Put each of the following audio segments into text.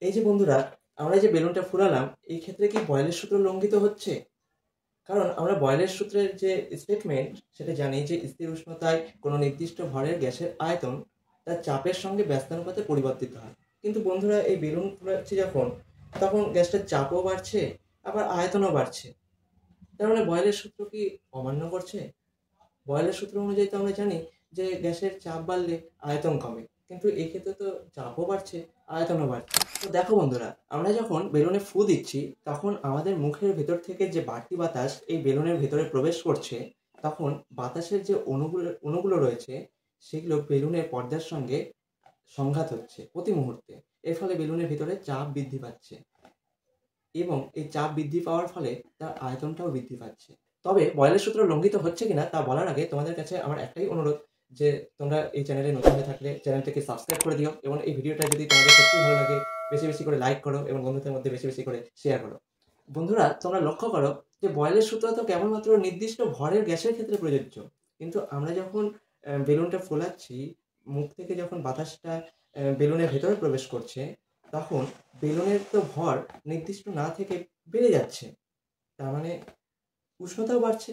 এই যে বন্ধুরা, আমরা যে বেলুনটা ফুলালাম, এই ক্ষেত্রে কি বয়েলের সূত্র লঙ্ঘিত হচ্ছে? কারণ আমরা বয়েলের সূত্রের যে স্টেটমেন্ট সেটা জানি যে স্থির উষ্ণতায় কোনো নির্দিষ্ট ভরের গ্যাসের আয়তন তার চাপের সঙ্গে ব্যস্তানুপাতে পরিবর্তিত হয়। কিন্তু বন্ধুরা, এই বেলুন ফুলাচ্ছি যখন, তখন গ্যাসটার চাপও বাড়ছে, আবার আয়তনও বাড়ছে। তার মানে বয়েলের সূত্র কি অমান্য করছে? বয়েলের সূত্র অনুযায়ী তো আমরা জানি যে গ্যাসের চাপ বাড়লে আয়তন কমে, কিন্তু এই ক্ষেত্রে তো চাপও বাড়ছে, আয়তনও বাড়ছে। তো দেখো বন্ধুরা, আমরা যখন বেলুনে ফু দিচ্ছি তখন আমাদের মুখের ভেতর থেকে যে বাড়তি বাতাস এই বেলুনের ভেতরে প্রবেশ করছে, তখন বাতাসের যে অণুগুলো রয়েছে সেগুলো বেলুনের পর্দার সঙ্গে সংঘাত হচ্ছে প্রতি মুহূর্তে। এর ফলে বেলুনের ভিতরে চাপ বৃদ্ধি পাচ্ছে এবং এই চাপ বৃদ্ধি পাওয়ার ফলে তার আয়তনটাও বৃদ্ধি পাচ্ছে। তবে বয়েলের সূত্র লঙ্ঘিত হচ্ছে কিনা তা বলার আগে তোমাদের কাছে আমার একটাই অনুরোধ, যে তোমরা এই চ্যানেলে নতুন হয়ে থাকলে চ্যানেলটাকে সাবস্ক্রাইব করে দিও এবং এই ভিডিওটা যদি তোমাদের সত্যিই ভালো লাগে বেশি বেশি করে লাইক করো এবং বন্ধুদের মধ্যে বেশি বেশি করে শেয়ার করো। বন্ধুরা, তোমরা লক্ষ্য করো যে বয়েলের সূত্র তো কেবলমাত্র নির্দিষ্ট ভরের গ্যাসের ক্ষেত্রে প্রযোজ্য, কিন্তু আমরা যখন বেলুনটা ফোলাচ্ছি, মুখ থেকে যখন বাতাসটা বেলুনের ভেতরে প্রবেশ করছে, তখন বেলুনের তো ভর নির্দিষ্ট না থেকে বেড়ে যাচ্ছে, তার মানে উষ্ণতাও বাড়ছে।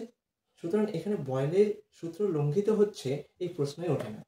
সুতরাং এখানে বয়েলের সূত্র লঙ্ঘিত হচ্ছে এই প্রশ্নই ওঠে না।